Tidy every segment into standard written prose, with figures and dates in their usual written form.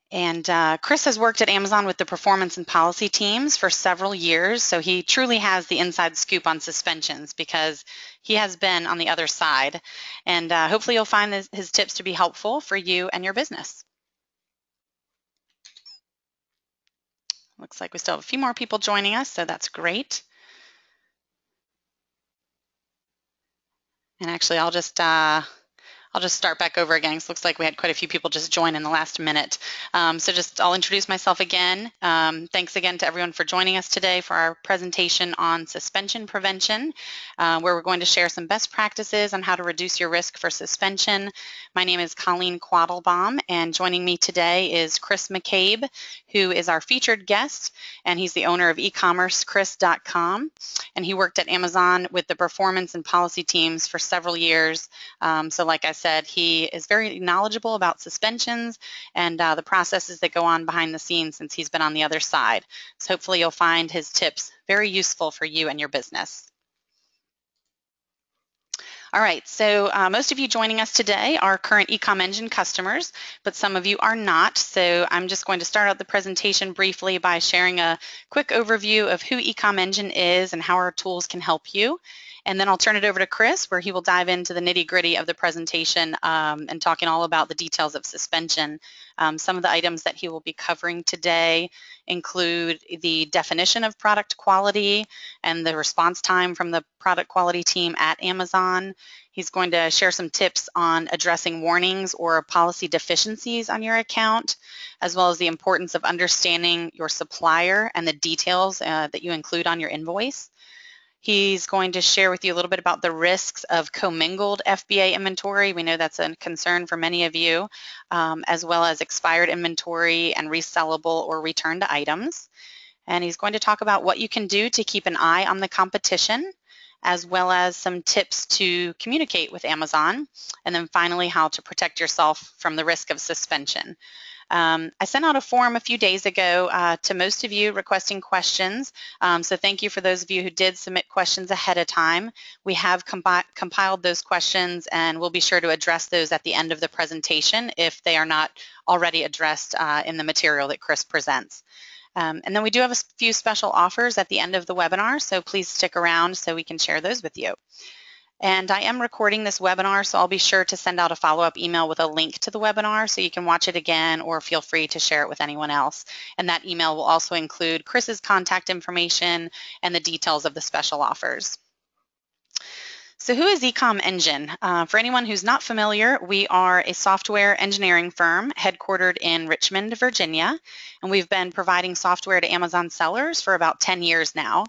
And Chris has worked at Amazon with the performance and policy teams for several years, so he truly has the inside scoop on suspensions because he has been on the other side. And hopefully you'll find his tips to be helpful for you and your business. Looks like we still have a few more people joining us, so that's great. And actually, I'll just start back over again. It looks like we had quite a few people just join in the last minute. I'll introduce myself again. Thanks again to everyone for joining us today for our presentation on suspension prevention, where we're going to share some best practices on how to reduce your risk for suspension. My name is Colleen Quattlebaum, and joining me today is Chris McCabe, who is our featured guest, and he's the owner of eCommerceChris.com, and he worked at Amazon with the performance and policy teams for several years. So like I said, he is very knowledgeable about suspensions and the processes that go on behind the scenes since he's been on the other side. So hopefully you'll find his tips very useful for you and your business. All right, so most of you joining us today are current eComEngine customers, but some of you are not. So I'm just going to start out the presentation briefly by sharing a quick overview of who eComEngine is and how our tools can help you. And then I'll turn it over to Chris, where he will dive into the nitty-gritty of the presentation and talking all about the details of suspension. Some of the items that he will be covering today include the definition of product quality and the response time from the product quality team at Amazon. He's going to share some tips on addressing warnings or policy deficiencies on your account, as well as the importance of understanding your supplier and the details that you include on your invoice. He's going to share with you a little bit about the risks of commingled FBA inventory. We know that's a concern for many of you, as well as expired inventory and resellable or returned items. And he's going to talk about what you can do to keep an eye on the competition, as well as some tips to communicate with Amazon, and then finally how to protect yourself from the risk of suspension. I sent out a form a few days ago to most of you requesting questions, so thank you for those of you who did submit questions ahead of time. We have compiled those questions, and we'll be sure to address those at the end of the presentation if they are not already addressed in the material that Chris presents. And then we do have a few special offers at the end of the webinar, so please stick around so we can share those with you. And I am recording this webinar, so I'll be sure to send out a follow-up email with a link to the webinar so you can watch it again, or feel free to share it with anyone else. And that email will also include Chris's contact information and the details of the special offers. So who is eComEngine? For anyone who's not familiar, we are a software engineering firm headquartered in Richmond, Virginia, and we've been providing software to Amazon sellers for about 10 years now.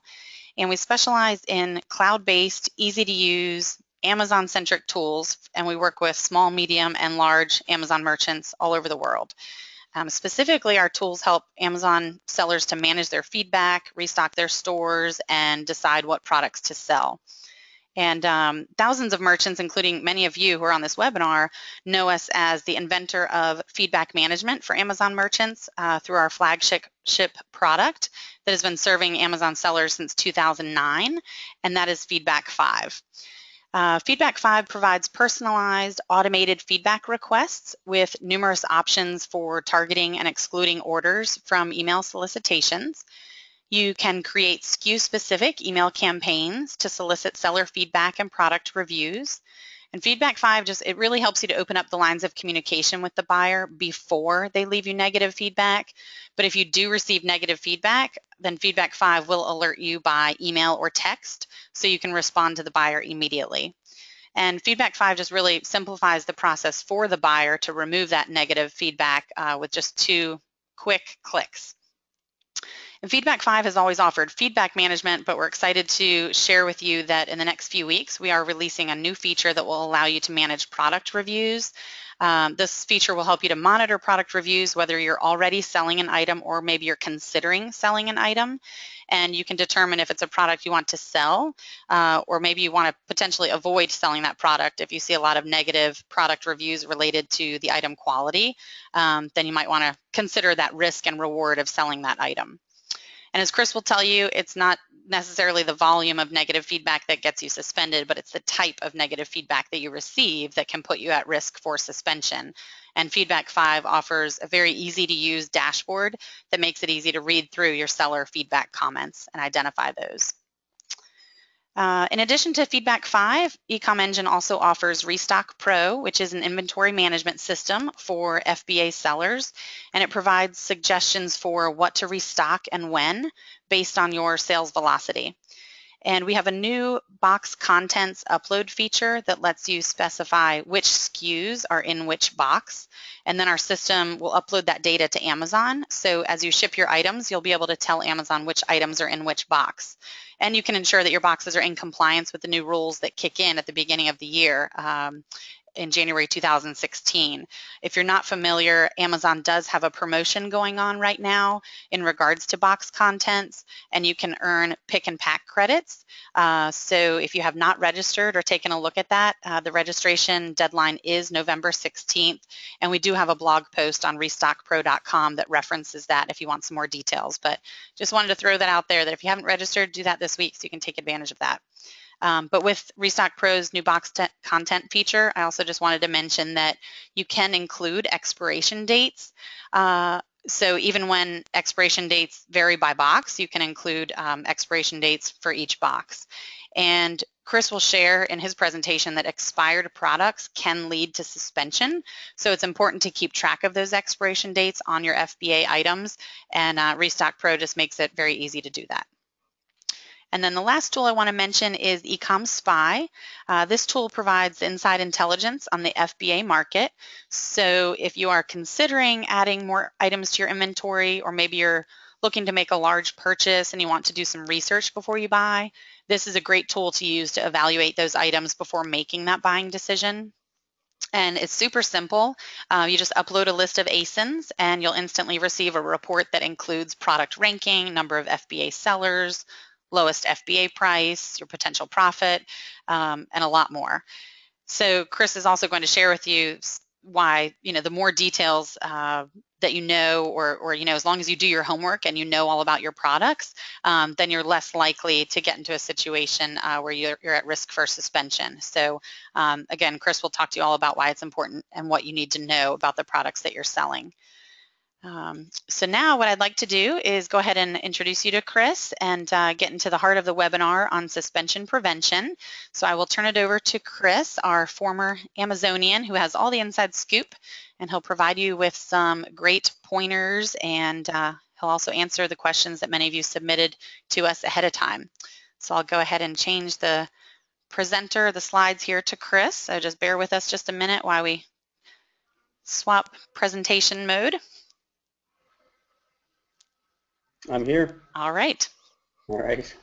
And we specialize in cloud-based, easy-to-use, Amazon-centric tools, and we work with small, medium, and large Amazon merchants all over the world. Specifically, our tools help Amazon sellers to manage their feedback, restock their stores, and decide what products to sell. And thousands of merchants, including many of you who are on this webinar, know us as the inventor of feedback management for Amazon merchants through our flagship product that has been serving Amazon sellers since 2009, and that is Feedback 5. Feedback 5 provides personalized, automated feedback requests with numerous options for targeting and excluding orders from email solicitations. You can create SKU-specific email campaigns to solicit seller feedback and product reviews. And Feedback 5 it really helps you to open up the lines of communication with the buyer before they leave you negative feedback. But if you do receive negative feedback, then Feedback 5 will alert you by email or text so you can respond to the buyer immediately. And Feedback 5 just really simplifies the process for the buyer to remove that negative feedback with just 2 quick clicks. And Feedback 5 has always offered feedback management, but we're excited to share with you that in the next few weeks, we are releasing a new feature that will allow you to manage product reviews. This feature will help you to monitor product reviews, whether you're already selling an item or maybe you're considering selling an item. And you can determine if it's a product you want to sell, or maybe you want to potentially avoid selling that product. If you see a lot of negative product reviews related to the item quality, then you might want to consider that risk and reward of selling that item. And as Chris will tell you, it's not necessarily the volume of negative feedback that gets you suspended, but it's the type of negative feedback that you receive that can put you at risk for suspension. And Feedback 5 offers a very easy to use dashboard that makes it easy to read through your seller feedback comments and identify those. In addition to Feedback 5, eComEngine also offers Restock Pro, which is an inventory management system for FBA sellers, and it provides suggestions for what to restock and when based on your sales velocity. And we have a new box contents upload feature that lets you specify which SKUs are in which box. And then our system will upload that data to Amazon. So as you ship your items, you'll be able to tell Amazon which items are in which box. And you can ensure that your boxes are in compliance with the new rules that kick in at the beginning of the year. In January 2016. If you're not familiar, Amazon does have a promotion going on right now in regards to box contents, and you can earn pick and pack credits. So if you have not registered or taken a look at that, the registration deadline is November 16th, and we do have a blog post on restockpro.com that references that if you want some more details. But just wanted to throw that out there that if you haven't registered, do that this week so you can take advantage of that. But with Restock Pro's new box content feature, I also just wanted to mention that you can include expiration dates. So even when expiration dates vary by box, you can include expiration dates for each box. And Chris will share in his presentation that expired products can lead to suspension. So it's important to keep track of those expiration dates on your FBA items, and Restock Pro just makes it very easy to do that. And then the last tool I want to mention is eCom Spy. This tool provides inside intelligence on the FBA market. So if you are considering adding more items to your inventory, or maybe you're looking to make a large purchase and you want to do some research before you buy, this is a great tool to use to evaluate those items before making that buying decision. And it's super simple. You just upload a list of ASINs and you'll instantly receive a report that includes product ranking, number of FBA sellers, lowest FBA price, your potential profit, and a lot more. So Chris is also going to share with you why, the more details that you know, or as long as you do your homework and you know all about your products, then you're less likely to get into a situation where you're at risk for suspension. So again, Chris will talk to you all about why it's important and what you need to know about the products that you're selling. So now what I'd like to do is go ahead and introduce you to Chris and get into the heart of the webinar on suspension prevention. So I will turn it over to Chris, our former Amazonian who has all the inside scoop, and he'll provide you with some great pointers, and he'll also answer the questions that many of you submitted to us ahead of time. So I'll go ahead and change the presenter, the slides here to Chris. So just bear with us just a minute while we swap presentation mode. I'm here. All right. All right.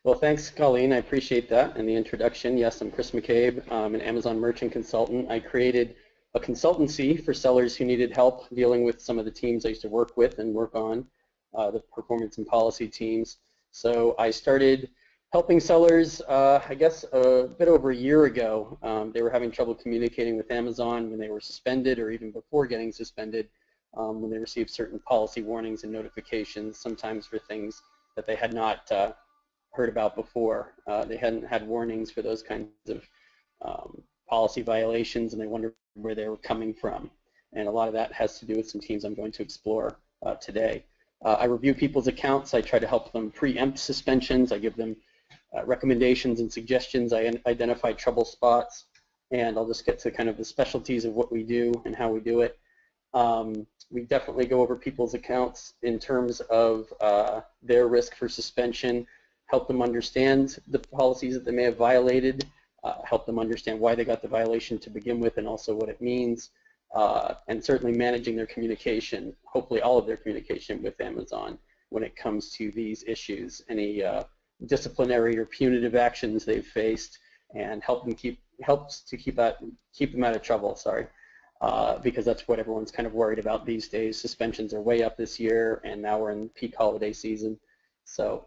Well, thanks, Colleen. I appreciate that and the introduction. Yes, I'm Chris McCabe. I'm an Amazon merchant consultant. I created a consultancy for sellers who needed help dealing with some of the teams I used to work with and work on, the performance and policy teams. So I started helping sellers, I guess, a bit over a year ago. They were having trouble communicating with Amazon when they were suspended, or even before getting suspended. When they received certain policy warnings and notifications, sometimes for things that they had not heard about before. They hadn't had warnings for those kinds of policy violations, and they wondered where they were coming from. And a lot of that has to do with some teams I'm going to explore today. I review people's accounts. I try to help them preempt suspensions. I give them recommendations and suggestions. I identify trouble spots, and I'll just get to kind of the specialties of what we do and how we do it. We definitely go over people's accounts in terms of their risk for suspension, help them understand the policies that they may have violated, help them understand why they got the violation to begin with and also what it means, and certainly managing their communication, hopefully all of their communication with Amazon when it comes to these issues, any disciplinary or punitive actions they've faced, and helps to keep them out of trouble, because that's what everyone's kind of worried about these days. Suspensions are way up this year, and now we're in peak holiday season. So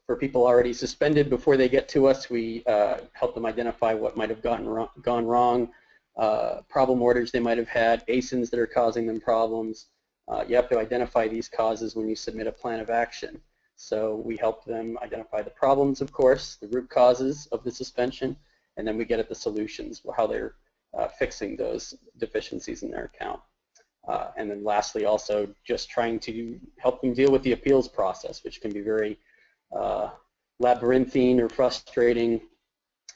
for people already suspended before they get to us, we help them identify what might have gone wrong, problem orders they might have had, ASINs that are causing them problems. You have to identify these causes when you submit a plan of action. So we help them identify the problems, of course, the root causes of the suspension, and then we get at the solutions, how they're fixing those deficiencies in their account. And then lastly, also just trying to help them deal with the appeals process, which can be very labyrinthine or frustrating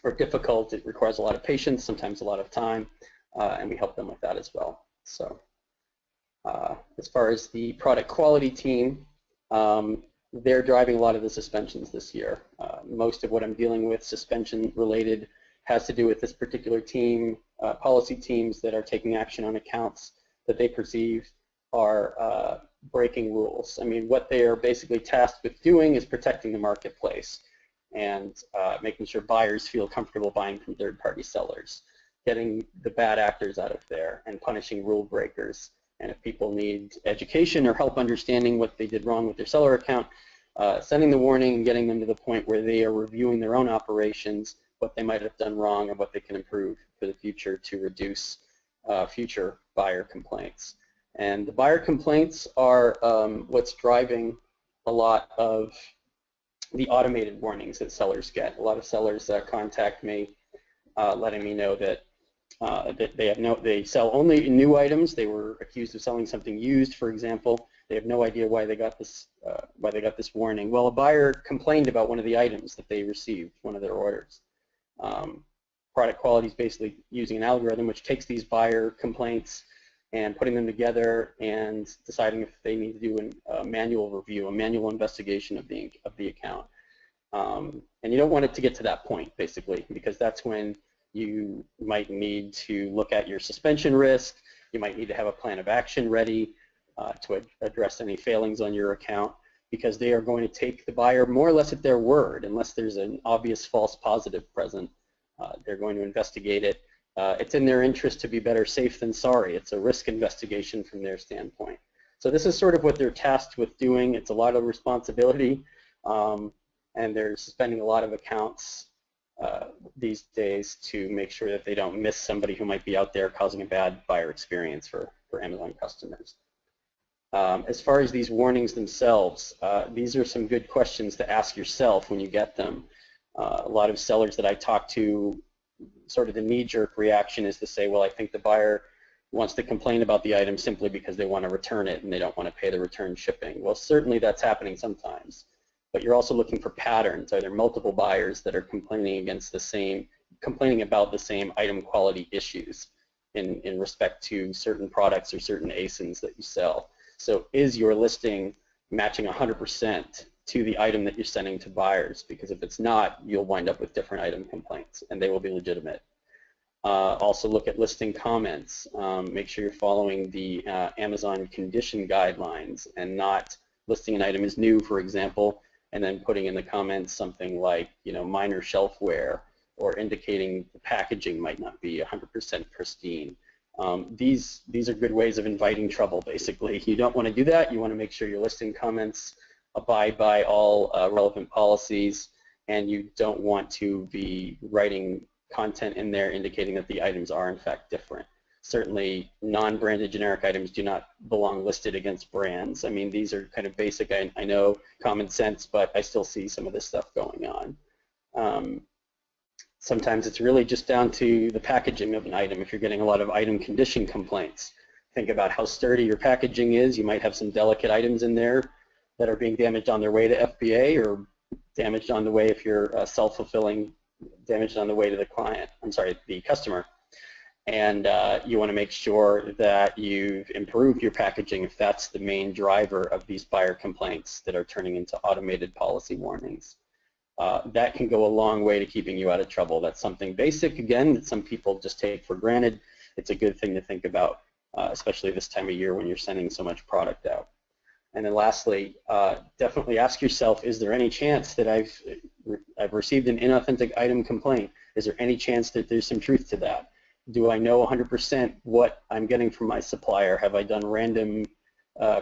or difficult. It requires a lot of patience, sometimes a lot of time, and we help them with that as well. So as far as the product quality team, they're driving a lot of the suspensions this year. Most of what I'm dealing with suspension related has to do with this particular team, policy teams that are taking action on accounts that they perceive are breaking rules. I mean, what they are basically tasked with doing is protecting the marketplace and making sure buyers feel comfortable buying from third-party sellers, getting the bad actors out of there, and punishing rule breakers. And if people need education or help understanding what they did wrong with their seller account, sending the warning and getting them to the point where they are reviewing their own operations, what they might have done wrong and what they can improve for the future to reduce future buyer complaints. And the buyer complaints are what's driving a lot of the automated warnings that sellers get. A lot of sellers contact me letting me know that they sell only new items. They were accused of selling something used, for example. They have no idea why they got this warning. Well, a buyer complained about one of the items that they received, one of their orders. Product quality is basically using an algorithm which takes these buyer complaints and putting them together and deciding if they need to do a manual review, a manual investigation of the account. And you don't want it to get to that point, basically, because that's when you might need to look at your suspension risk. You might need to have a plan of action ready to address any failings on your account, because they are going to take the buyer more or less at their word, unless there's an obvious false positive present. They're going to investigate it. It's in their interest to be better safe than sorry. It's a risk investigation from their standpoint. So this is sort of what they're tasked with doing. It's a lot of responsibility, and they're suspending a lot of accounts these days to make sure that they don't miss somebody who might be out there causing a bad buyer experience for Amazon customers. As far as these warnings themselves, these are some good questions to ask yourself when you get them. A lot of sellers that I talk to, sort of the knee-jerk reaction is to say, well, I think the buyer wants to complain about the item simply because they want to return it and they don't want to pay the return shipping. Well, certainly that's happening sometimes, but you're also looking for patterns. Are there multiple buyers that are complaining about the same item quality issues in respect to certain products or certain ASINs that you sell? So is your listing matching 100% to the item that you're sending to buyers? Because if it's not, you'll wind up with different item complaints, and they will be legitimate. Also look at listing comments. Make sure you're following the Amazon condition guidelines and not listing an item as new, for example, and then putting in the comments something like, minor shelf wear, or indicating the packaging might not be 100% pristine. These are good ways of inviting trouble, basically. You don't want to do that. You want to make sure your listing comments abide by all relevant policies, and you don't want to be writing content in there indicating that the items are in fact different. Certainly non-branded generic items do not belong listed against brands. I mean, these are kind of basic, I know, common sense, but I still see some of this stuff going on. Sometimes it's really just down to the packaging of an item. If you're getting a lot of item condition complaints, think about how sturdy your packaging is. You might have some delicate items in there that are being damaged on their way to FBA, or damaged on the way, if you're self-fulfilling, damaged on the way to the customer. And you want to make sure that you've improved your packaging if that's the main driver of these buyer complaints that are turning into automated policy warnings. That can go a long way to keeping you out of trouble. That's something basic, again, that some people just take for granted. It's a good thing to think about, especially this time of year when you're sending so much product out. And then lastly, definitely ask yourself, is there any chance that I've received an inauthentic item complaint? Is there any chance that there's some truth to that? Do I know 100% what I'm getting from my supplier? Have I done random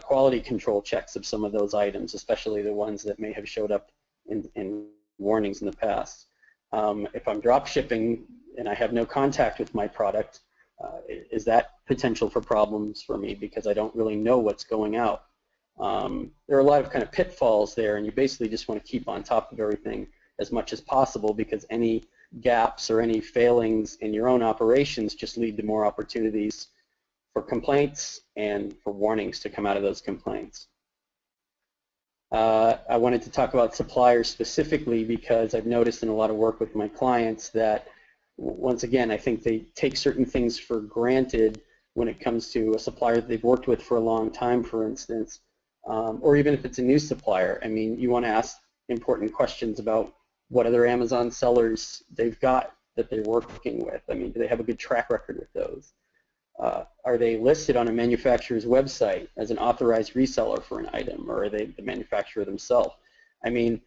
quality control checks of some of those items, especially the ones that may have showed up in warnings in the past? If I'm drop shipping and I have no contact with my product, is that potential for problems for me because I don't really know what's going out? There are a lot of kind of pitfalls there, and you basically just want to keep on top of everything as much as possible, because any gaps or any failings in your own operations just lead to more opportunities for complaints and for warnings to come out of those complaints. I wanted to talk about suppliers specifically because I've noticed in a lot of work with my clients that, once again, I think they take certain things for granted when it comes to a supplier that they've worked with for a long time, for instance, or even if it's a new supplier. I mean, you want to ask important questions about what other Amazon sellers they've got that they're working with. I mean, do they have a good track record with those? Are they listed on a manufacturer's website as an authorized reseller for an item, or are they the manufacturer themselves? I mean,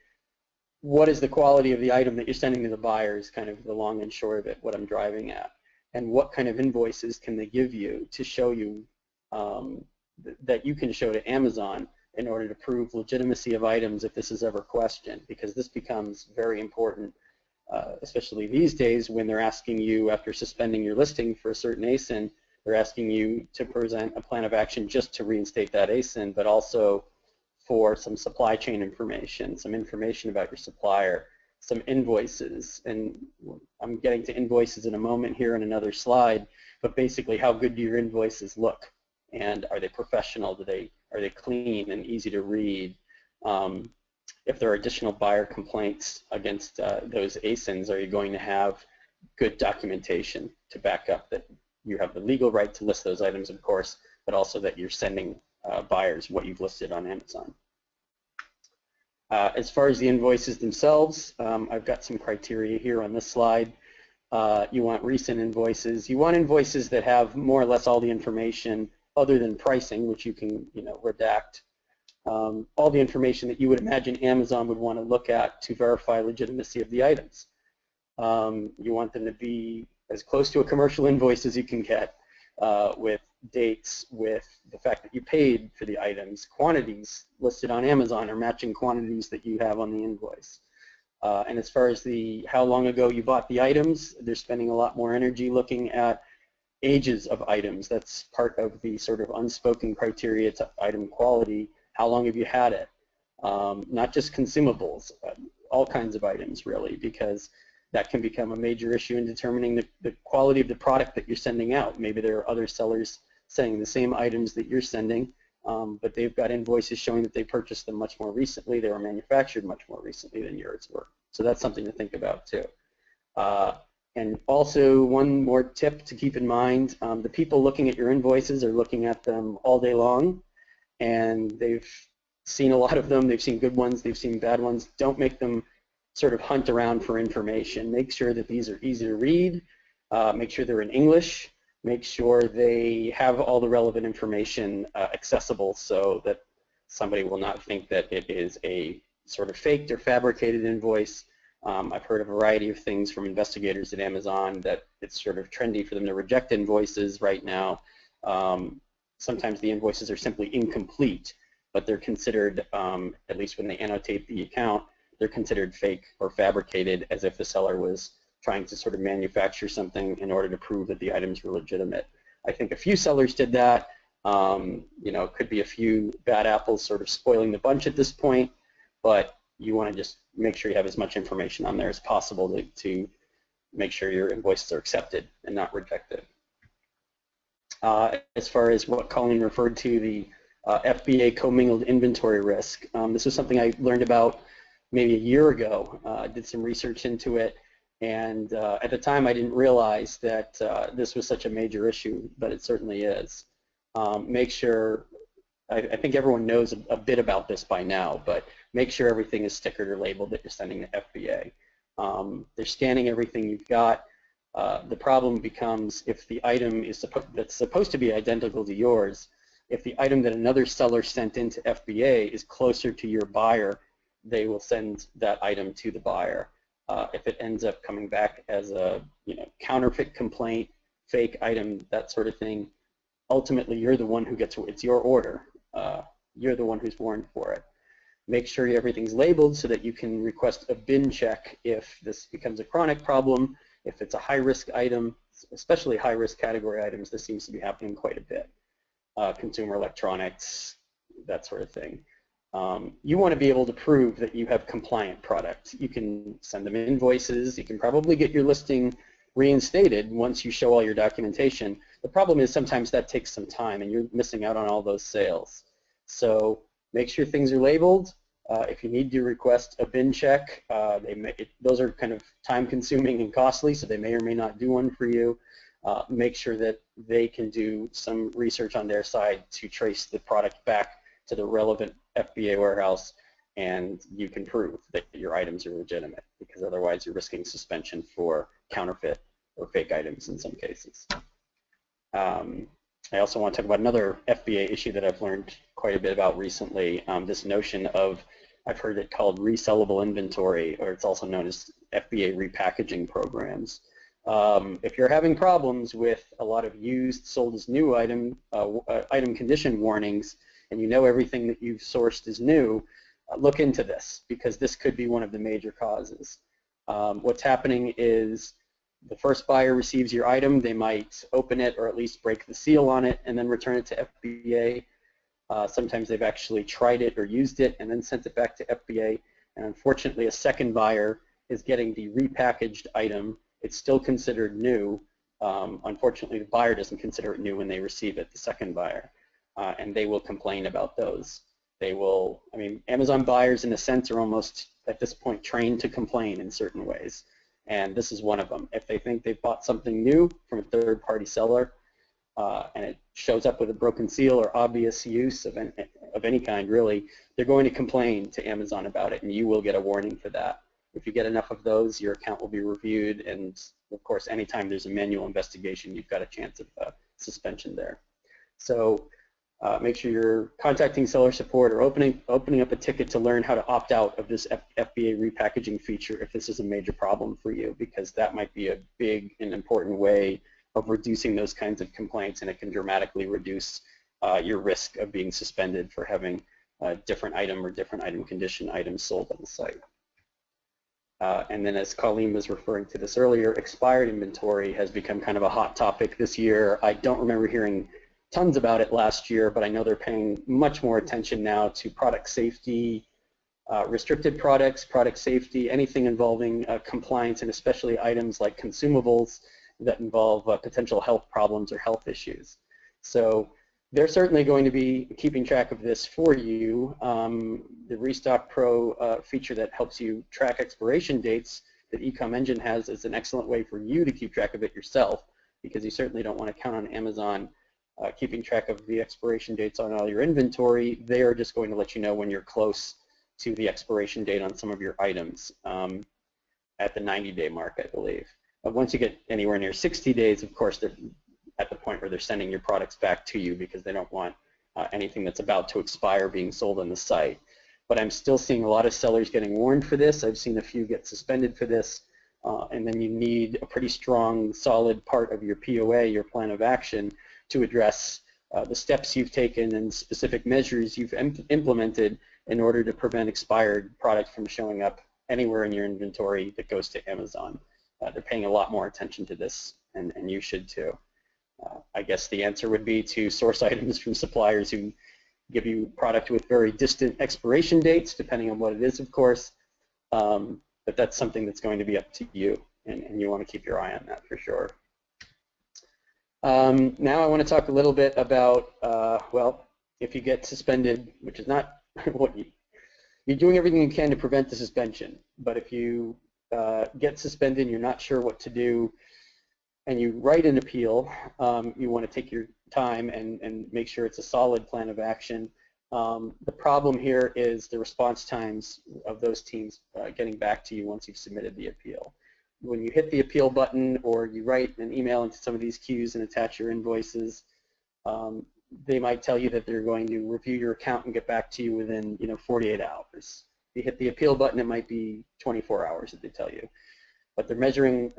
what is the quality of the item that you're sending to the buyer is kind of the long and short of it, what I'm driving at. And what kind of invoices can they give you to show you that you can show to Amazon in order to prove legitimacy of items if this is ever questioned, because this becomes very important, especially these days when they're asking you, after suspending your listing for a certain ASIN, they're asking you to present a plan of action just to reinstate that ASIN, but also for some supply chain information, some information about your supplier, some invoices. And I'm getting to invoices in a moment here in another slide, but basically how good do your invoices look? And are they professional? Are they clean and easy to read? If there are additional buyer complaints against those ASINs, are you going to have good documentation to back up that you have the legal right to list those items, of course, but also that you're sending buyers what you've listed on Amazon? As far as the invoices themselves, I've got some criteria here on this slide. You want recent invoices. You want invoices that have more or less all the information other than pricing, which you can, redact. All the information that you would imagine Amazon would want to look at to verify legitimacy of the items. You want them to be as close to a commercial invoice as you can get, with dates, with the fact that you paid for the items. Quantities listed on Amazon are matching quantities that you have on the invoice. And as far as how long ago you bought the items, they're spending a lot more energy looking at ages of items. That's part of the sort of unspoken criteria to item quality. How long have you had it? Not just consumables, all kinds of items really, because that can become a major issue in determining the quality of the product that you're sending out. Maybe there are other sellers selling the same items that you're sending, but they've got invoices showing that they purchased them much more recently. They were manufactured much more recently than yours were. So that's something to think about too. And also, one more tip to keep in mind, the people looking at your invoices are looking at them all day long, and they've seen a lot of them. They've seen good ones, they've seen bad ones. Don't make them sort of hunt around for information. Make sure that these are easy to read. Make sure they're in English. Make sure they have all the relevant information accessible so that somebody will not think that it is a sort of faked or fabricated invoice. I've heard a variety of things from investigators at Amazon that it's sort of trendy for them to reject invoices right now. Sometimes the invoices are simply incomplete, but they're considered, at least when they annotate the account, they're considered fake or fabricated, as if the seller was trying to sort of manufacture something in order to prove that the items were legitimate. I think a few sellers did that. It could be a few bad apples sort of spoiling the bunch at this point, but you want to just make sure you have as much information on there as possible to make sure your invoices are accepted and not rejected. As far as what Colleen referred to, the FBA commingled inventory risk, this was something I learned about maybe a year ago. I did some research into it, and at the time I didn't realize that this was such a major issue, but it certainly is. Make sure, I think everyone knows a bit about this by now, but make sure everything is stickered or labeled that you're sending to FBA. They're scanning everything you've got. The problem becomes if the item is that's supposed to be identical to yours, if the item that another seller sent into FBA is closer to your buyer, they will send that item to the buyer. If it ends up coming back as a counterfeit complaint, fake item, that sort of thing, ultimately you're the one who gets, it's your order. You're the one who's warned for it. Make sure everything's labeled so that you can request a bin check if this becomes a chronic problem. If it's a high-risk item, especially high-risk category items, this seems to be happening quite a bit. Consumer electronics, that sort of thing. You want to be able to prove that you have compliant product. You can send them invoices. You can probably get your listing reinstated once you show all your documentation. The problem is sometimes that takes some time and you're missing out on all those sales. So make sure things are labeled. If you need to request a bin check, those are kind of time-consuming and costly, so they may or may not do one for you. Make sure that they can do some research on their side to trace the product back to the relevant FBA warehouse, and you can prove that your items are legitimate, because otherwise you're risking suspension for counterfeit or fake items in some cases. I also want to talk about another FBA issue that I've learned quite a bit about recently, this notion of, I've heard it called resellable inventory, or it's also known as FBA repackaging programs. If you're having problems with a lot of used, sold as new item condition warnings, and you know everything that you've sourced is new, look into this, because this could be one of the major causes. What's happening is the first buyer receives your item, they might open it or at least break the seal on it and then return it to FBA. Sometimes they've actually tried it or used it and then sent it back to FBA, and unfortunately a second buyer is getting the repackaged item. It's still considered new. Unfortunately, the buyer doesn't consider it new when they receive it, the second buyer, and they will complain about those. They will, I mean, Amazon buyers in a sense are almost at this point trained to complain in certain ways, and this is one of them. If they think they've bought something new from a third-party seller and it shows up with a broken seal or obvious use of any kind, really, they're going to complain to Amazon about it, and you will get a warning for that. If you get enough of those, your account will be reviewed, and of course, anytime there's a manual investigation, you've got a chance of suspension there. So make sure you're contacting seller support or opening up a ticket to learn how to opt out of this FBA repackaging feature if this is a major problem for you, because that might be a big and important way of reducing those kinds of complaints, and it can dramatically reduce your risk of being suspended for having a different item or different item condition items sold on the site. And then, as Colleen was referring to this earlier, expired inventory has become kind of a hot topic this year. I don't remember hearing tons about it last year, but I know they're paying much more attention now to product safety, restricted products, product safety, anything involving compliance, and especially items like consumables that involve potential health problems or health issues. So they're certainly going to be keeping track of this for you. The Restock Pro feature that helps you track expiration dates that eComEngine has is an excellent way for you to keep track of it yourself, because you certainly don't want to count on Amazon keeping track of the expiration dates on all your inventory. They are just going to let you know when you're close to the expiration date on some of your items at the 90-day mark, I believe. Once you get anywhere near 60 days, of course, they're at the point where they're sending your products back to you, because they don't want anything that's about to expire being sold on the site. But I'm still seeing a lot of sellers getting warned for this. I've seen a few get suspended for this, and then you need a pretty strong, solid part of your POA, your plan of action, to address the steps you've taken and specific measures you've implemented in order to prevent expired product from showing up anywhere in your inventory that goes to Amazon. They're paying a lot more attention to this, and you should too. I guess the answer would be to source items from suppliers who give you product with very distant expiration dates, depending on what it is, of course. But that's something that's going to be up to you, and you want to keep your eye on that for sure. Now I want to talk a little bit about, well, if you get suspended, which is not what you're doing everything you can to prevent the suspension, but if you get suspended and you're not sure what to do, and you write an appeal, you want to take your time and make sure it's a solid plan of action. The problem here is the response times of those teams getting back to you once you've submitted the appeal. When you hit the appeal button or you write an email into some of these queues and attach your invoices, they might tell you that they're going to review your account and get back to you within 48 hours. If you hit the appeal button, it might be 24 hours that they tell you. But they're measuring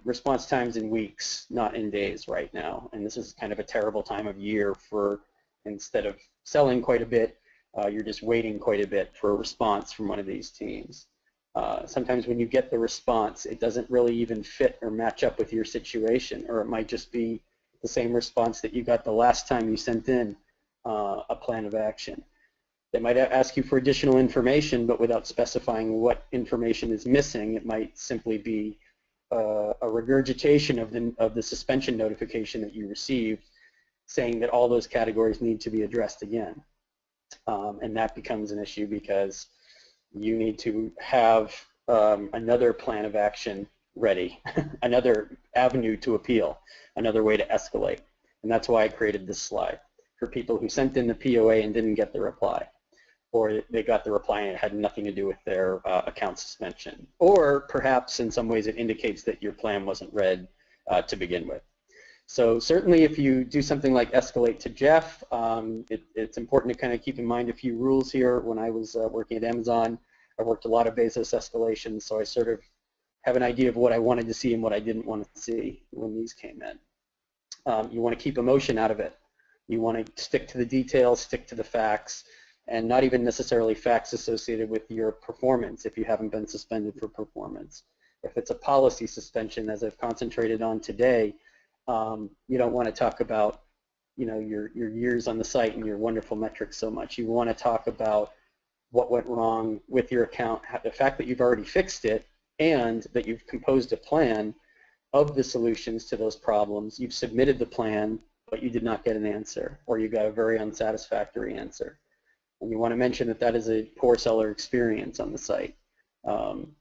response times in weeks, not in days right now. And this is kind of a terrible time of year for, instead of selling quite a bit, you're just waiting quite a bit for a response from one of these teams. Sometimes when you get the response, it doesn't really even fit or match up with your situation, or it might just be the same response that you got the last time you sent in a plan of action. They might ask you for additional information, but without specifying what information is missing. It might simply be a regurgitation of the suspension notification that you received, saying that all those categories need to be addressed again. And that becomes an issue because you need to have another plan of action ready, another avenue to appeal, another way to escalate. And that's why I created this slide for people who sent in the POA and didn't get the reply, or they got the reply and it had nothing to do with their account suspension. Or perhaps in some ways it indicates that your plan wasn't read to begin with. So certainly if you do something like escalate to Jeff, it's important to kind of keep in mind a few rules here. When I was working at Amazon, I worked a lot of basis escalations, so I sort of have an idea of what I wanted to see and what I didn't want to see when these came in. You want to keep emotion out of it. You want to stick to the details, stick to the facts, and not even necessarily facts associated with your performance if you haven't been suspended for performance. If it's a policy suspension, as I've concentrated on today, you don't want to talk about, your years on the site and your wonderful metrics so much. You want to talk about what went wrong with your account, the fact that you've already fixed it, and that you've composed a plan of the solutions to those problems. You've submitted the plan, but you did not get an answer, or you got a very unsatisfactory answer. And you want to mention that that is a poor seller experience on the site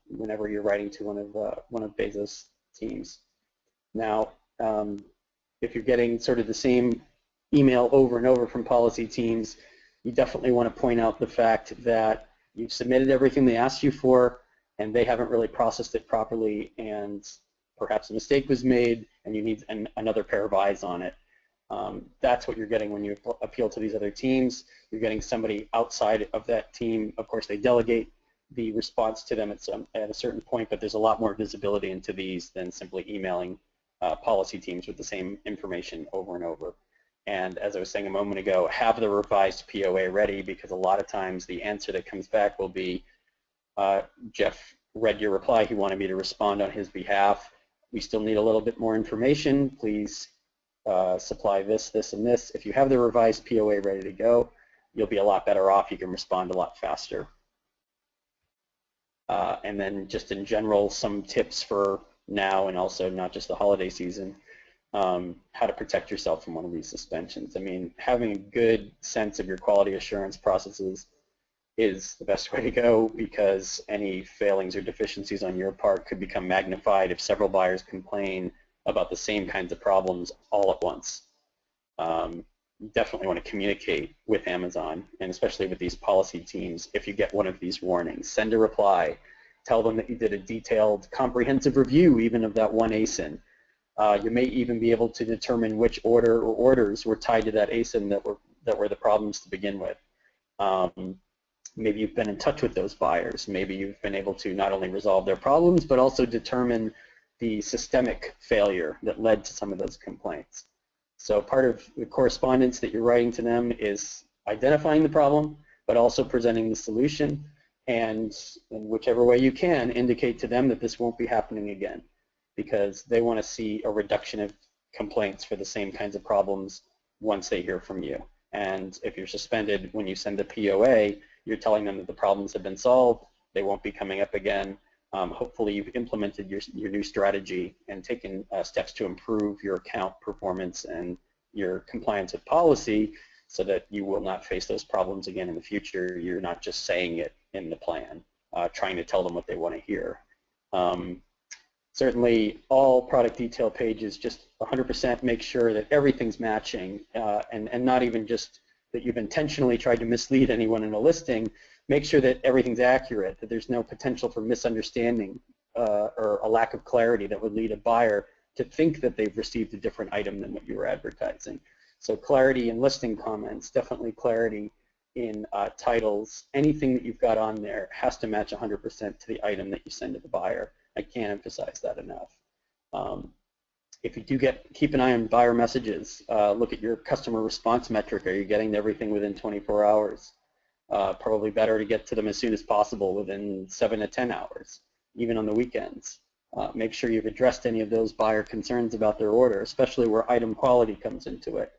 whenever you're writing to one of Bezos' teams. Now, if you're getting sort of the same email over and over from policy teams, you definitely want to point out the fact that you've submitted everything they asked you for, and they haven't really processed it properly, and perhaps a mistake was made, and you need another pair of eyes on it. That's what you're getting when you appeal to these other teams. You're getting somebody outside of that team. Of course, they delegate the response to them at a certain point, but there's a lot more visibility into these than simply emailing policy teams with the same information over and over. And as I was saying a moment ago, have the revised POA ready, because a lot of times the answer that comes back will be, Jeff read your reply, he wanted me to respond on his behalf. We still need a little bit more information. Please supply this, this, and this. If you have the revised POA ready to go, you'll be a lot better off. You can respond a lot faster. And then just in general, some tips for now and also not just the holiday season, how to protect yourself from one of these suspensions. I mean, having a good sense of your quality assurance processes is the best way to go, because any failings or deficiencies on your part could become magnified if several buyers complain about the same kinds of problems all at once. You definitely want to communicate with Amazon, and especially with these policy teams. If you get one of these warnings, send a reply. Tell them that you did a detailed, comprehensive review even of that one ASIN. You may even be able to determine which order or orders were tied to that ASIN that were the problems to begin with. Maybe you've been in touch with those buyers. Maybe you've been able to not only resolve their problems, but also determine the systemic failure that led to some of those complaints. So part of the correspondence that you're writing to them is identifying the problem, but also presenting the solution, and in whichever way you can, indicate to them that this won't be happening again, because they want to see a reduction of complaints for the same kinds of problems once they hear from you. And if you're suspended when you send the POA, you're telling them that the problems have been solved, they won't be coming up again. Hopefully you've implemented your new strategy and taken steps to improve your account performance and your compliance with policy, so that you will not face those problems again in the future. You're not just saying it in the plan, trying to tell them what they want to hear. Certainly all product detail pages, just 100% make sure that everything's matching, and not even just that you've intentionally tried to mislead anyone in a listing. Make sure that everything's accurate, that there's no potential for misunderstanding or a lack of clarity that would lead a buyer to think that they've received a different item than what you were advertising. So clarity in listing comments, definitely clarity in titles. Anything that you've got on there has to match 100% to the item that you send to the buyer. I can't emphasize that enough. If you do keep an eye on buyer messages, look at your customer response metric. Are you getting to everything within 24 hours? Probably better to get to them as soon as possible, within 7 to 10 hours, even on the weekends. Make sure you've addressed any of those buyer concerns about their order, especially where item quality comes into it.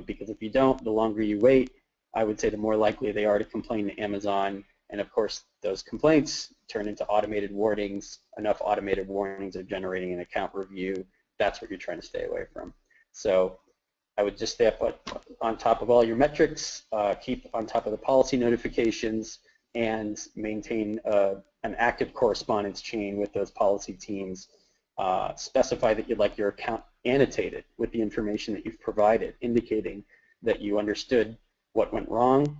Because if you don't, the longer you wait, I would say the more likely they are to complain to Amazon. And of course, those complaints turn into automated warnings. Enough automated warnings are generating an account review. That's what you're trying to stay away from. So I would just stay up on top of all your metrics, keep on top of the policy notifications, and maintain an active correspondence chain with those policy teams. Specify that you'd like your account annotated with the information that you've provided, indicating that you understood what went wrong,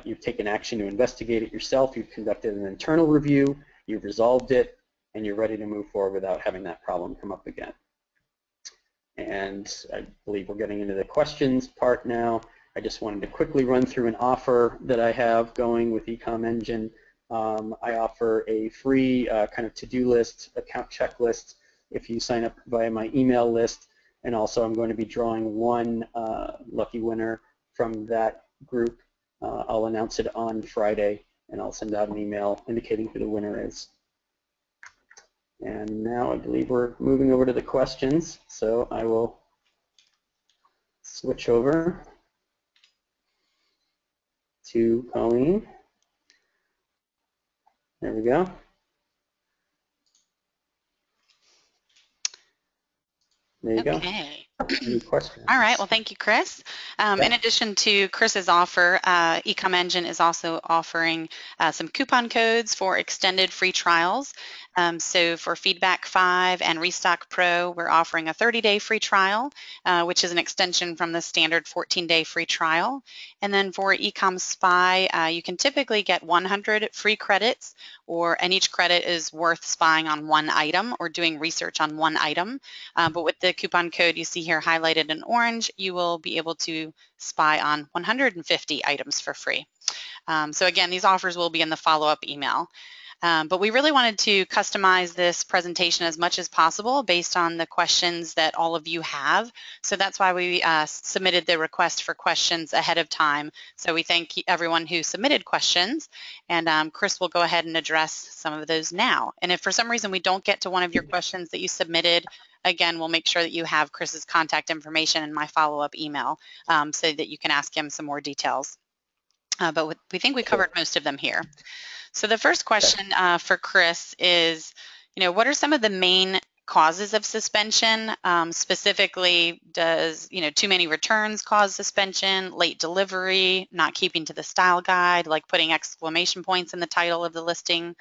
you've taken action to investigate it yourself, you've conducted an internal review, you've resolved it, and you're ready to move forward without having that problem come up again. And I believe we're getting into the questions part now. I just wanted to quickly run through an offer that I have going with eComEngine. I offer a free kind of to-do list, account checklist if you sign up via my email list. And also I'm going to be drawing one lucky winner from that group. I'll announce it on Friday, and I'll send out an email indicating who the winner is. And now I believe we're moving over to the questions, so I will switch over to Colleen. There we go. There you go. Any questions? All right. Well, thank you, Chris. In addition to Chris's offer, eComEngine is also offering some coupon codes for extended free trials. So for Feedback 5 and Restock Pro, we're offering a 30-day free trial, which is an extension from the standard 14-day free trial. And then for eCom Spy, you can typically get 100 free credits, and each credit is worth spying on one item or doing research on one item. But with the coupon code you see here highlighted in orange, you will be able to spy on 150 items for free. So again, these offers will be in the follow-up email. But we really wanted to customize this presentation as much as possible based on the questions that all of you have. So that's why we submitted the request for questions ahead of time. So we thank everyone who submitted questions, and Chris will go ahead and address some of those now. And if for some reason we don't get to one of your questions that you submitted, again, we'll make sure that you have Chris's contact information in my follow-up email so that you can ask him some more details. But we think we covered most of them here. So the first question for Chris is, what are some of the main causes of suspension? Specifically, does, too many returns cause suspension, late delivery, not keeping to the style guide, like putting exclamation points in the title of the listing?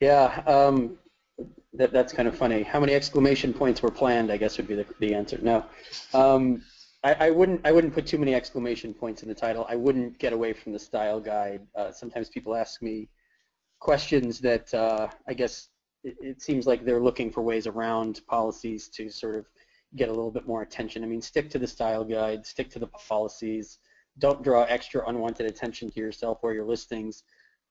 Yeah, that's kind of funny. How many exclamation points were planned, I guess would be the answer. No. I wouldn't put too many exclamation points in the title. I wouldn't get away from the style guide. Sometimes people ask me questions that I guess it seems like they're looking for ways around policies to sort of get a little bit more attention. I mean, stick to the style guide, stick to the policies. Don't draw extra unwanted attention to yourself or your listings.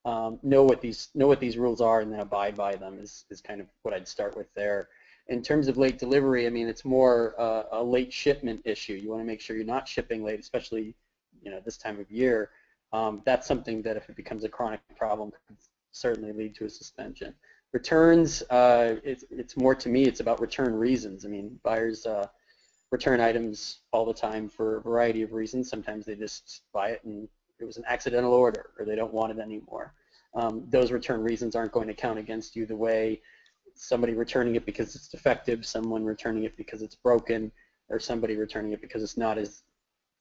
Know what these rules are and then abide by them is kind of what I'd start with there. In terms of late delivery, I mean, it's more a late shipment issue. You want to make sure you're not shipping late, especially this time of year. That's something that if it becomes a chronic problem could certainly lead to a suspension. Returns, it's more, to me, it's about return reasons. I mean, buyers return items all the time for a variety of reasons. Sometimes they just buy it and it was an accidental order, or they don't want it anymore. Those return reasons aren't going to count against you the way somebody returning it because it's defective, someone returning it because it's broken, or somebody returning it because it's not as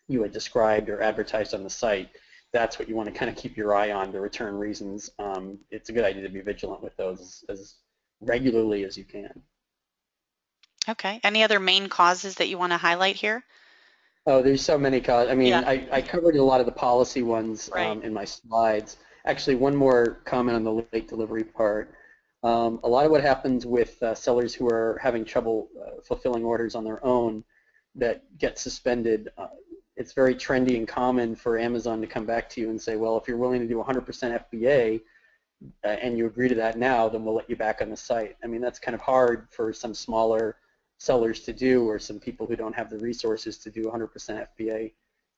you had described or advertised on the site. That's what you want to kind of keep your eye on, the return reasons. It's a good idea to be vigilant with those as regularly as you can. Okay. Any other main causes that you want to highlight here? Oh, there's so many causes. I mean, yeah. I covered a lot of the policy ones in my slides. Actually, one more comment on the late delivery part. A lot of what happens with sellers who are having trouble fulfilling orders on their own that get suspended, it's very trendy and common for Amazon to come back to you and say, well, if you're willing to do 100% FBA and you agree to that now, then we'll let you back on the site. I mean, that's kind of hard for some smaller sellers to do, or some people who don't have the resources to do 100% FBA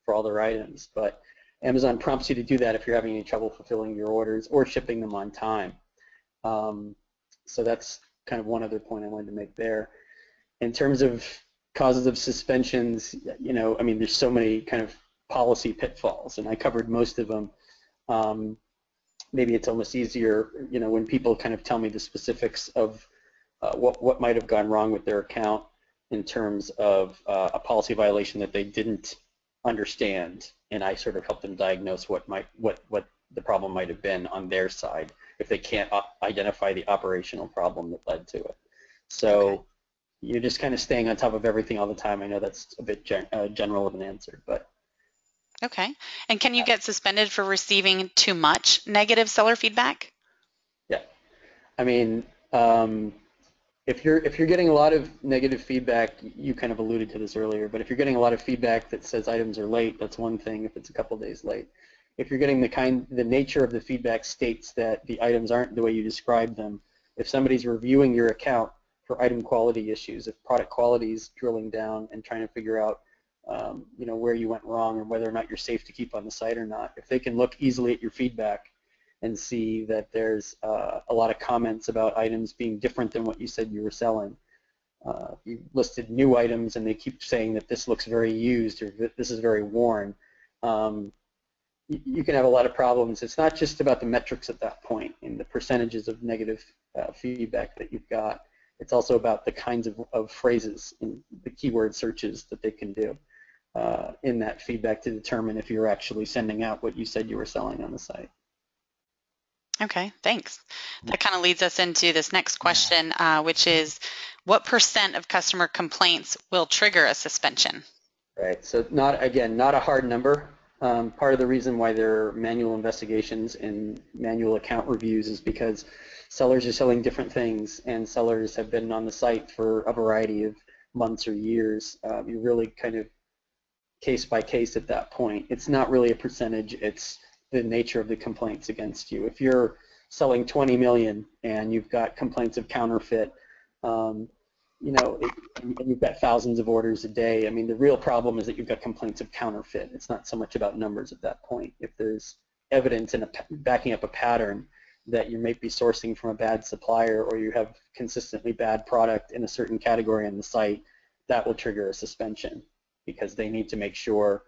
for all their items. But Amazon prompts you to do that if you're having any trouble fulfilling your orders or shipping them on time. So that's kind of one other point I wanted to make there. In terms of causes of suspensions, I mean, there's so many kind of policy pitfalls, and I covered most of them. Maybe it's almost easier, when people kind of tell me the specifics of what might have gone wrong with their account in terms of a policy violation that they didn't understand, and I sort of help them diagnose what the problem might have been on their side if they can't identify the operational problem that led to it. So okay. You're just kind of staying on top of everything all the time. I know that's a bit general of an answer, but. Okay. And can you get suspended for receiving too much negative seller feedback? Yeah. I mean, if you're getting a lot of negative feedback, you kind of alluded to this earlier, but if you're getting a lot of feedback that says items are late, that's one thing if it's a couple days late. If you're getting the nature of the feedback states that the items aren't the way you described them, if somebody's reviewing your account for item quality issues, if product quality is drilling down and trying to figure out where you went wrong or whether or not you're safe to keep on the site or not, if they can look easily at your feedback and see that there's a lot of comments about items being different than what you said you were selling. You listed new items and they keep saying that this looks very used or that this is very worn. You can have a lot of problems. It's not just about the metrics at that point and the percentages of negative feedback that you've got. It's also about the kinds of phrases and the keyword searches that they can do in that feedback to determine if you're actually sending out what you said you were selling on the site. Okay, thanks. That kind of leads us into this next question, which is, what % of customer complaints will trigger a suspension? Right, so not a hard number. Part of the reason why there are manual investigations and manual account reviews is because sellers are selling different things and sellers have been on the site for a variety of months or years. You're really kind of case by case at that point. It's not really a percentage, it's the nature of the complaints against you. If you're selling 20 million and you've got complaints of counterfeit, and you've got thousands of orders a day, I mean, the real problem is that you've got complaints of counterfeit. It's not so much about numbers at that point. If there's evidence and backing up a pattern that you may be sourcing from a bad supplier or you have consistently bad product in a certain category on the site, that will trigger a suspension because they need to make sure.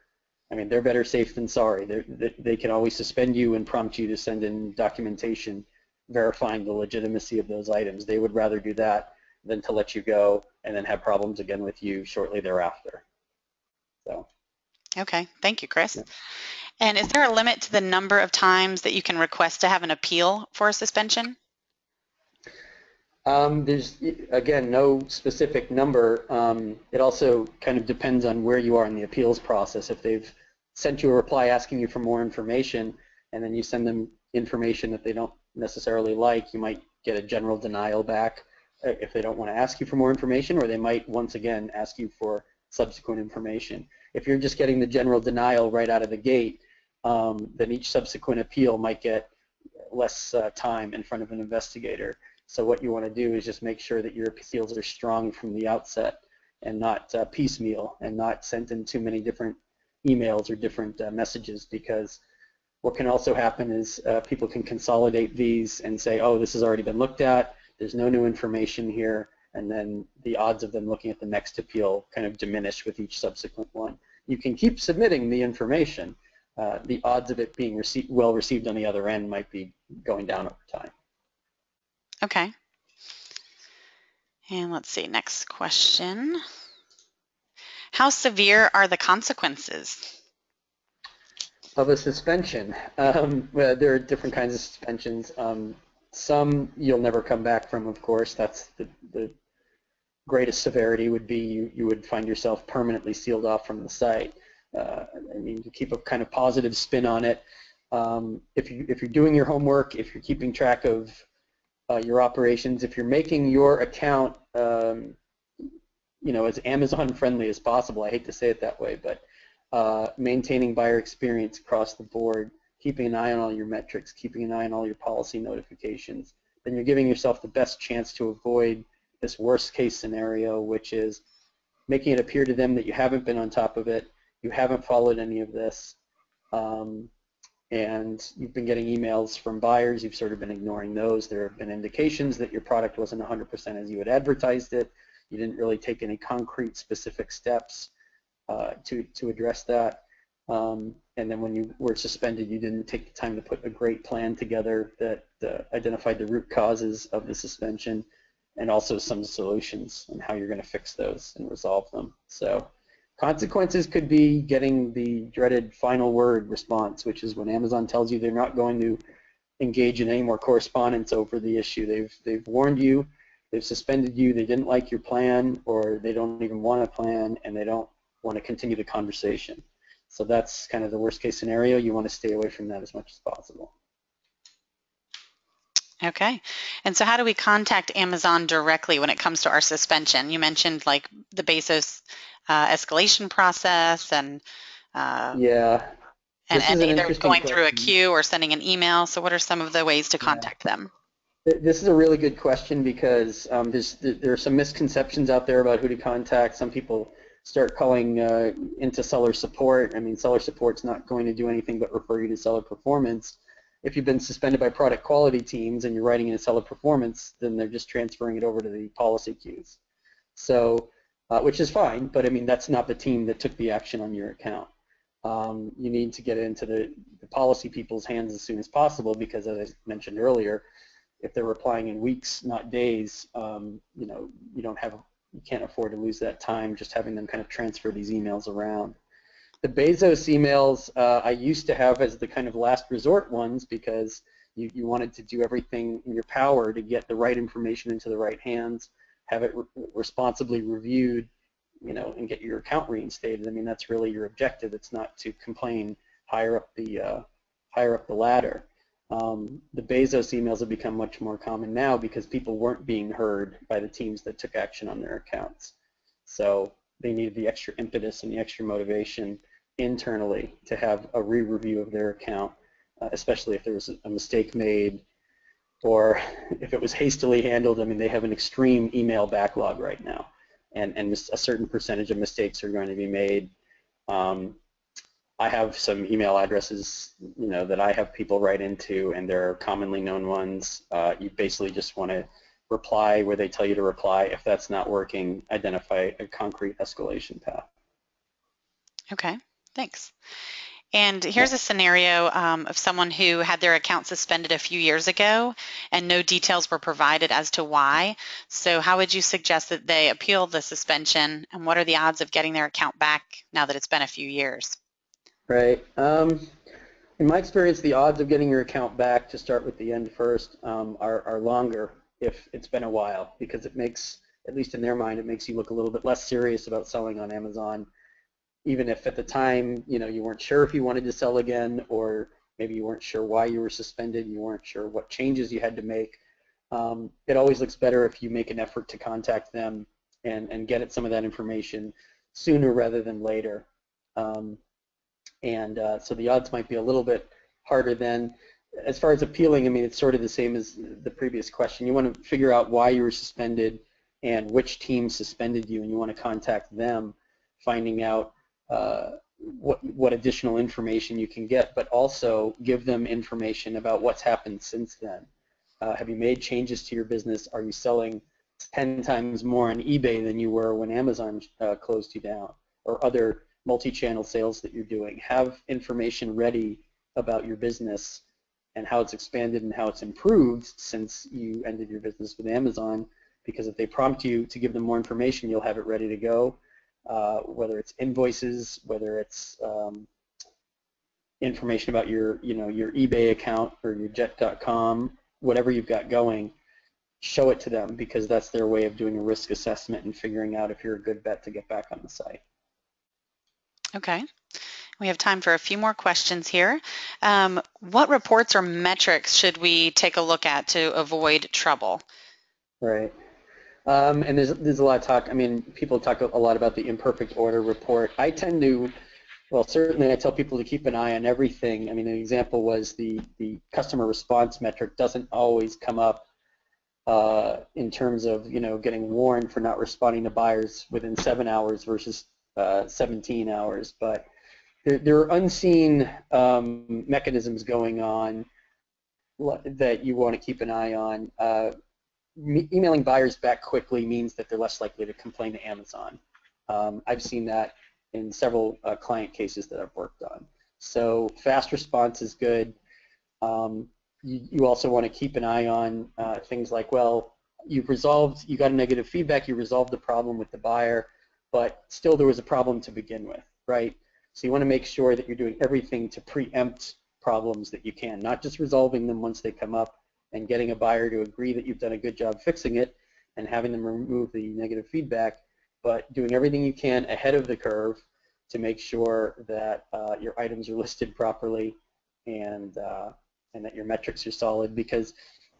I mean, they're better safe than sorry. They can always suspend you and prompt you to send in documentation verifying the legitimacy of those items. They would rather do that than to let you go and then have problems again with you shortly thereafter. So. Okay, thank you, Chris. Yeah. And is there a limit to the number of times that you can request to have an appeal for a suspension? There's, again, no specific number. It also kind of depends on where you are in the appeals process. If they've sent you a reply asking you for more information and then you send them information that they don't necessarily like, you might get a general denial back if they don't want to ask you for more information, or they might once again ask you for subsequent information. If you're just getting the general denial right out of the gate, then each subsequent appeal might get less time in front of an investigator. So what you want to do is just make sure that your appeals are strong from the outset and not piecemeal and not sent in too many different emails or different messages, because what can also happen is people can consolidate these and say, oh, this has already been looked at, there's no new information here, and then the odds of them looking at the next appeal kind of diminish with each subsequent one. You can keep submitting the information. The odds of it being well received on the other end might be going down over time. Okay. And let's see, next question. How severe are the consequences of a suspension? Well, there are different kinds of suspensions. Some you'll never come back from, of course. That's the greatest severity would be you would find yourself permanently sealed off from the site. I mean, you keep a kind of positive spin on it. If you're doing your homework, if you're keeping track of your operations, if you're making your account as Amazon friendly as possible, I hate to say it that way, but maintaining buyer experience across the board, keeping an eye on all your metrics, keeping an eye on all your policy notifications, then you're giving yourself the best chance to avoid this worst case scenario, which is making it appear to them that you haven't been on top of it, you haven't followed any of this, and you've been getting emails from buyers, you've sort of been ignoring those. There have been indications that your product wasn't 100% as you had advertised it. You didn't really take any concrete specific steps to address that. And then when you were suspended, you didn't take the time to put a great plan together that identified the root causes of the suspension and also some solutions and how you're going to fix those and resolve them. So consequences could be getting the dreaded final word response, which is when Amazon tells you they're not going to engage in any more correspondence over the issue. They've warned you, they've suspended you, they didn't like your plan, or they don't even want a plan, and they don't want to continue the conversation. So that's kind of the worst case scenario. You want to stay away from that as much as possible. Okay. And so how do we contact Amazon directly when it comes to our suspension? You mentioned like the Bezos escalation process and yeah. and This is an either interesting going through a question. queue or sending an email. So what are some of the ways to contact them? This is a really good question because there are some misconceptions out there about who to contact. Some people start calling into seller support. I mean, seller support's not going to do anything but refer you to seller performance. If you've been suspended by product quality teams and you're writing in a seller performance, then they're just transferring it over to the policy queues. So, which is fine, but I mean, that's not the team that took the action on your account. You need to get it into the policy people's hands as soon as possible because, as I mentioned earlier, if they're replying in weeks, not days, you know, you can't afford to lose that time just having them kind of transfer these emails around. The Bezos emails I used to have as the kind of last resort ones because you wanted to do everything in your power to get the right information into the right hands, have it responsibly reviewed, you know, and get your account reinstated. I mean, that's really your objective. It's not to complain higher up the ladder. The Bezos emails have become much more common now because people weren't being heard by the teams that took action on their accounts. So they needed the extra impetus and the extra motivation internally to have a re-review of their account, especially if there was a mistake made or if it was hastily handled. I mean, they have an extreme email backlog right now, and a certain percentage of mistakes are going to be made. I have some email addresses, you know, that I have people write into, and they're commonly known ones. You basically just want to reply where they tell you to reply. If that's not working, identify a concrete escalation path. Okay, thanks. And here's a scenario of someone who had their account suspended a few years ago and no details were provided as to why. So how would you suggest that they appeal the suspension, and what are the odds of getting their account back now that it's been a few years? Right. In my experience, the odds of getting your account back, to start with the end first, are longer if it's been a while, because it makes, at least in their mind, it makes you look a little bit less serious about selling on Amazon, even if at the time, you know, you weren't sure if you wanted to sell again, or maybe you weren't sure why you were suspended, you weren't sure what changes you had to make. It always looks better if you make an effort to contact them and get at some of that information sooner rather than later. So the odds might be a little bit harder then. As far as appealing, I mean, it's sort of the same as the previous question. You want to figure out why you were suspended and which team suspended you, and you want to contact them, finding out what additional information you can get, but also give them information about what's happened since then. Have you made changes to your business? Are you selling 10 times more on eBay than you were when Amazon closed you down, or other multi-channel sales that you're doing? Have information ready about your business and how it's expanded and how it's improved since you ended your business with Amazon, because if they prompt you to give them more information, you'll have it ready to go, whether it's invoices, whether it's information about your eBay account or your jet.com, whatever you've got going, show it to them, because that's their way of doing a risk assessment and figuring out if you're a good bet to get back on the site. Okay. We have time for a few more questions here. What reports or metrics should we take a look at to avoid trouble? Right. And there's a lot of talk. I mean, people talk a lot about the imperfect order report. I tend to, well, certainly I tell people to keep an eye on everything. I mean, an example was the customer response metric doesn't always come up in terms of, you know, getting warned for not responding to buyers within 7 hours versus 17 hours. But there are unseen mechanisms going on that you want to keep an eye on. Emailing buyers back quickly means that they're less likely to complain to Amazon. I've seen that in several client cases that I've worked on. So fast response is good. You also want to keep an eye on things like, well, you got a negative feedback, you resolved the problem with the buyer, but still there was a problem to begin with, right? So you want to make sure that you're doing everything to preempt problems that you can, not just resolving them once they come up and getting a buyer to agree that you've done a good job fixing it and having them remove the negative feedback, but doing everything you can ahead of the curve to make sure that your items are listed properly and that your metrics are solid, because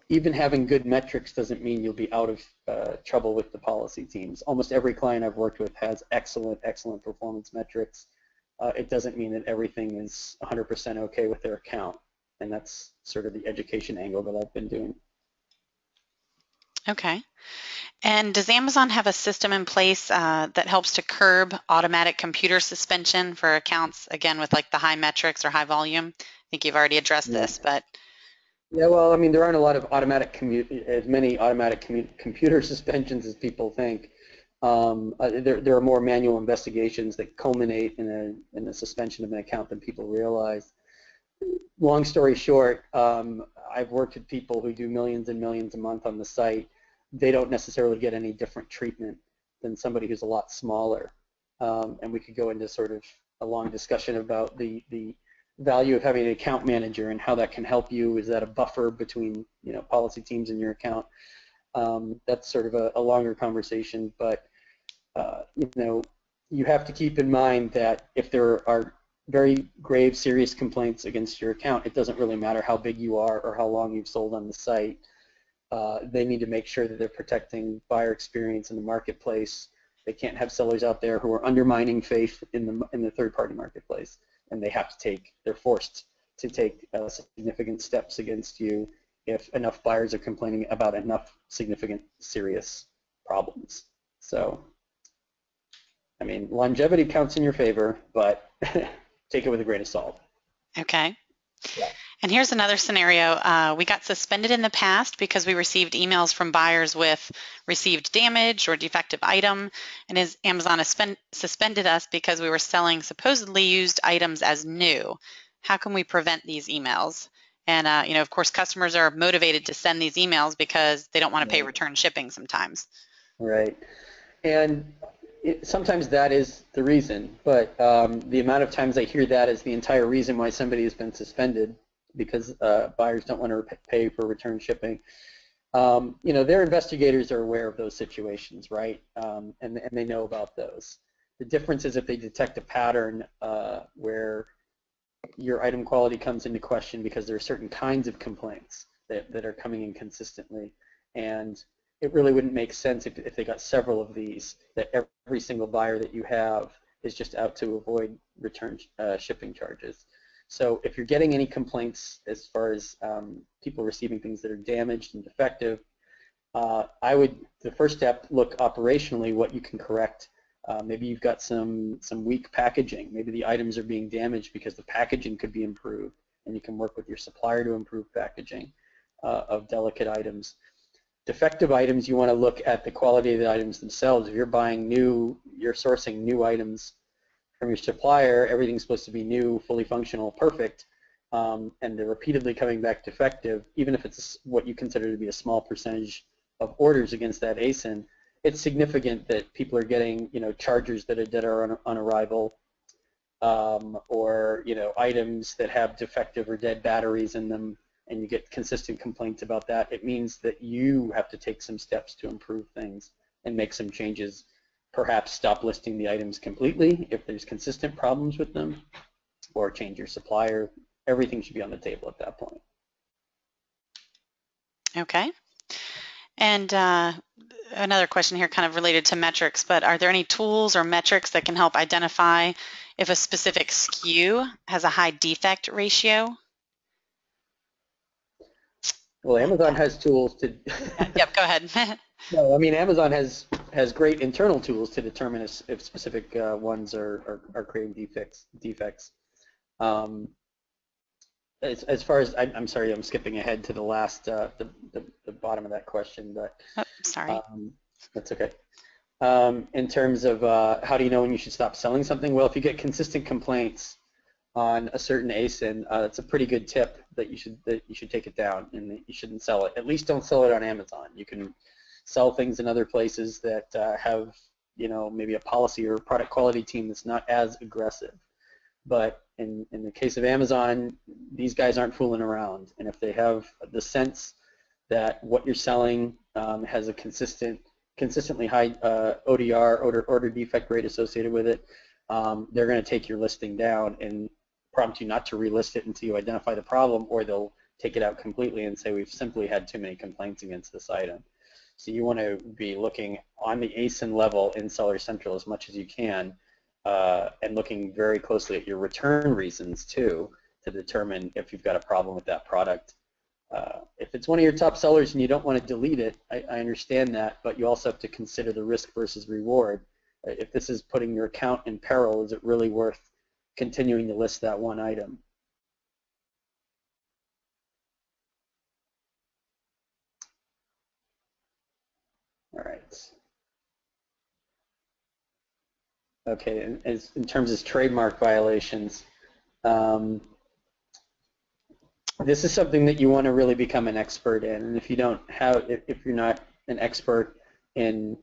even having good metrics doesn't mean you'll be out of trouble with the policy teams. Almost every client I've worked with has excellent performance metrics. It doesn't mean that everything is 100% okay with their account, and that's sort of the education angle that I've been doing. Okay. And does Amazon have a system in place that helps to curb automatic computer suspension for accounts, again, with like the high metrics or high volume? I think you've already addressed this, but... Yeah, well, I mean, there aren't a lot of as many automatic computer suspensions as people think. There are more manual investigations that culminate in a suspension of an account than people realize. Long story short, I've worked with people who do millions and millions a month on the site. They don't necessarily get any different treatment than somebody who's a lot smaller. And we could go into sort of a long discussion about the value of having an account manager and how that can help you. Is that a buffer between policy teams and your account? That's sort of a longer conversation, but you have to keep in mind that if there are very grave, serious complaints against your account, it doesn't really matter how big you are or how long you've sold on the site. They need to make sure that they're protecting buyer experience in the marketplace. They can't have sellers out there who are undermining faith in the third-party marketplace, and they're forced to take significant steps against you if enough buyers are complaining about enough significant, serious problems. So, I mean, longevity counts in your favor, but take it with a grain of salt. Okay. Yeah. And here's another scenario. We got suspended in the past because we received emails from buyers with received damage or defective item, and Amazon has suspended us because we were selling supposedly used items as new. How can we prevent these emails? And of course, customers are motivated to send these emails because they don't want to pay return shipping sometimes. Right. And sometimes that is the reason, but the amount of times I hear that as the entire reason why somebody has been suspended, because buyers don't want to pay for return shipping. Their investigators are aware of those situations, right? And they know about those. The difference is if they detect a pattern where your item quality comes into question because there are certain kinds of complaints that are coming in consistently, and it really wouldn't make sense if they got several of these, that every single buyer that you have is just out to avoid return shipping charges. So if you're getting any complaints as far as people receiving things that are damaged and defective, the first step, look operationally what you can correct. Maybe you've got some weak packaging. Maybe the items are being damaged because the packaging could be improved, and you can work with your supplier to improve packaging of delicate items. Defective items, you want to look at the quality of the items themselves. If you're buying you're sourcing new items from your supplier, everything's supposed to be new, fully functional, perfect, and they're repeatedly coming back defective, even if it's what you consider to be a small percentage of orders against that ASIN, it's significant that people are getting chargers that are on arrival, or items that have defective or dead batteries in them, and you get consistent complaints about that. It means that you have to take some steps to improve things and make some changes. Perhaps stop listing the items completely if there's consistent problems with them, or change your supplier. Everything should be on the table at that point. Okay. And another question here kind of related to metrics, but are there any tools or metrics that can help identify if a specific SKU has a high defect ratio? Well, Amazon has tools to... Yep, go ahead. No, I mean, Amazon has great internal tools to determine if specific ones are creating defects. As far as I'm sorry, I'm skipping ahead to the last the bottom of that question, but oh, sorry. That's okay. in terms of how do you know when you should stop selling something? Well, if you get consistent complaints on a certain ASIN, that's a pretty good tip that you should take it down and that you shouldn't sell it. At least don't sell it on Amazon. You can sell things in other places that have, you know, maybe a policy or a product quality team that's not as aggressive. But in the case of Amazon, these guys aren't fooling around. And if they have the sense that what you're selling has a consistently high ODR, order defect rate associated with it, they're going to take your listing down and prompt you not to relist it until you identify the problem, or they'll take it out completely and say we've simply had too many complaints against this item. So you want to be looking on the ASIN level in Seller Central as much as you can, and looking very closely at your return reasons too to determine if you've got a problem with that product. If it's one of your top sellers and you don't want to delete it, I understand that, but you also have to consider the risk versus reward. If this is putting your account in peril, is it really worth continuing to list that one item? All right. Okay, in terms of trademark violations, this is something that you want to really become an expert in. And if you don't have, if you're not an expert in,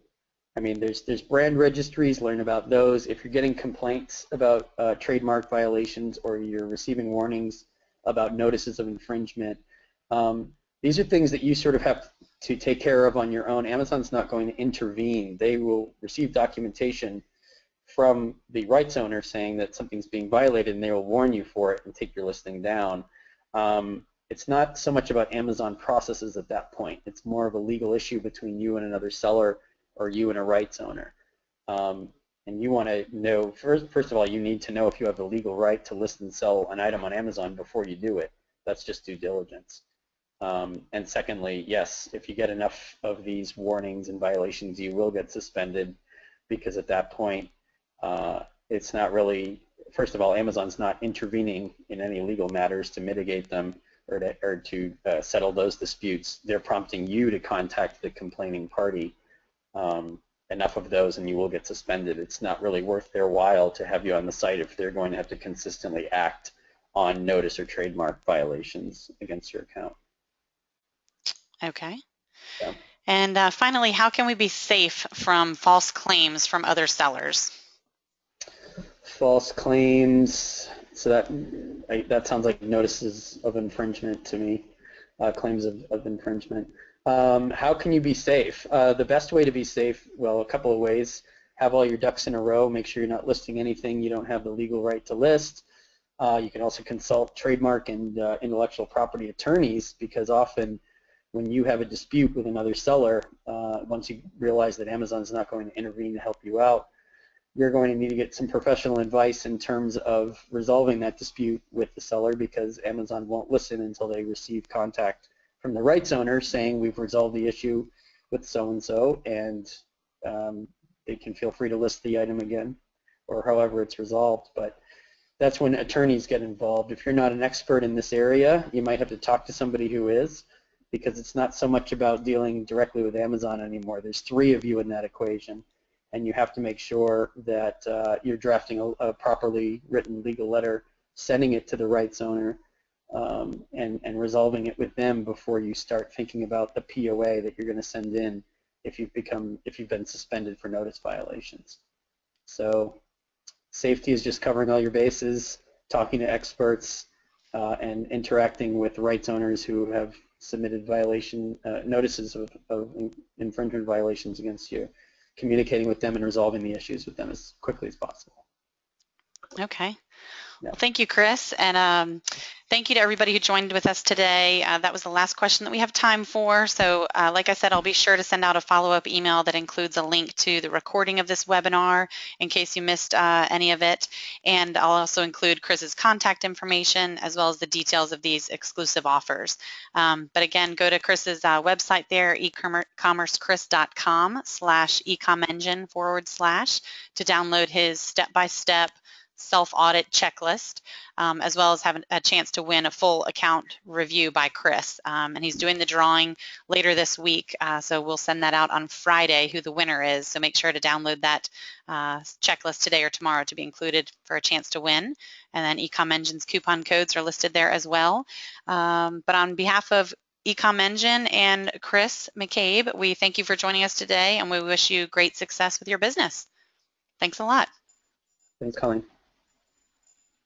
I mean, there's brand registries, learn about those. If you're getting complaints about trademark violations, or you're receiving warnings about notices of infringement, these are things that you sort of have to take care of on your own. Amazon's not going to intervene. They will receive documentation from the rights owner saying that something's being violated, and they will warn you for it and take your listing down. It's not so much about Amazon processes at that point. It's more of a legal issue between you and another seller, or you and a rights owner. And you want to know, first of all, you need to know if you have the legal right to list and sell an item on Amazon before you do it. That's just due diligence. And secondly, yes, if you get enough of these warnings and violations, you will get suspended, because at that point, it's not really, first of all, Amazon's not intervening in any legal matters to mitigate them or to settle those disputes. They're prompting you to contact the complaining party. Enough of those and you will get suspended. It's not really worth their while to have you on the site if they're going to have to consistently act on notice or trademark violations against your account. Okay. Yeah. And finally, how can we be safe from false claims from other sellers? False claims, so that sounds like notices of infringement to me, claims of infringement. How can you be safe? The best way to be safe, well, a couple of ways. Have all your ducks in a row. Make sure you're not listing anything you don't have the legal right to list. You can also consult trademark and intellectual property attorneys, because often when you have a dispute with another seller, once you realize that Amazon's not going to intervene to help you out, you're going to need to get some professional advice in terms of resolving that dispute with the seller, because Amazon won't listen until they receive contact from the rights owner saying we've resolved the issue with so-and-so, and they can feel free to list the item again, or however it's resolved. But that's when attorneys get involved. If you're not an expert in this area, you might have to talk to somebody who is, because it's not so much about dealing directly with Amazon anymore. There's three of you in that equation, and you have to make sure that you're drafting a properly written legal letter, sending it to the rights owner, and resolving it with them before you start thinking about the POA that you're going to send in if you've been suspended for notice violations. So safety is just covering all your bases, talking to experts, and interacting with rights owners who have submitted notices of infringement violations against you, communicating with them and resolving the issues with them as quickly as possible. Okay. Yeah. Well, thank you, Chris, and thank you to everybody who joined with us today. That was the last question that we have time for. So like I said, I'll be sure to send out a follow-up email that includes a link to the recording of this webinar in case you missed any of it. And I'll also include Chris's contact information as well as the details of these exclusive offers. But again, go to Chris's website there, ecommercechris.com/ecomengine / to download his step-by-step self-audit checklist, as well as have a chance to win a full account review by Chris. And he's doing the drawing later this week, so we'll send that out on Friday who the winner is. So make sure to download that checklist today or tomorrow to be included for a chance to win. And then eComEngine's coupon codes are listed there as well. But on behalf of eComEngine and Chris McCabe, we thank you for joining us today, and we wish you great success with your business. Thanks a lot. Thanks, Colleen.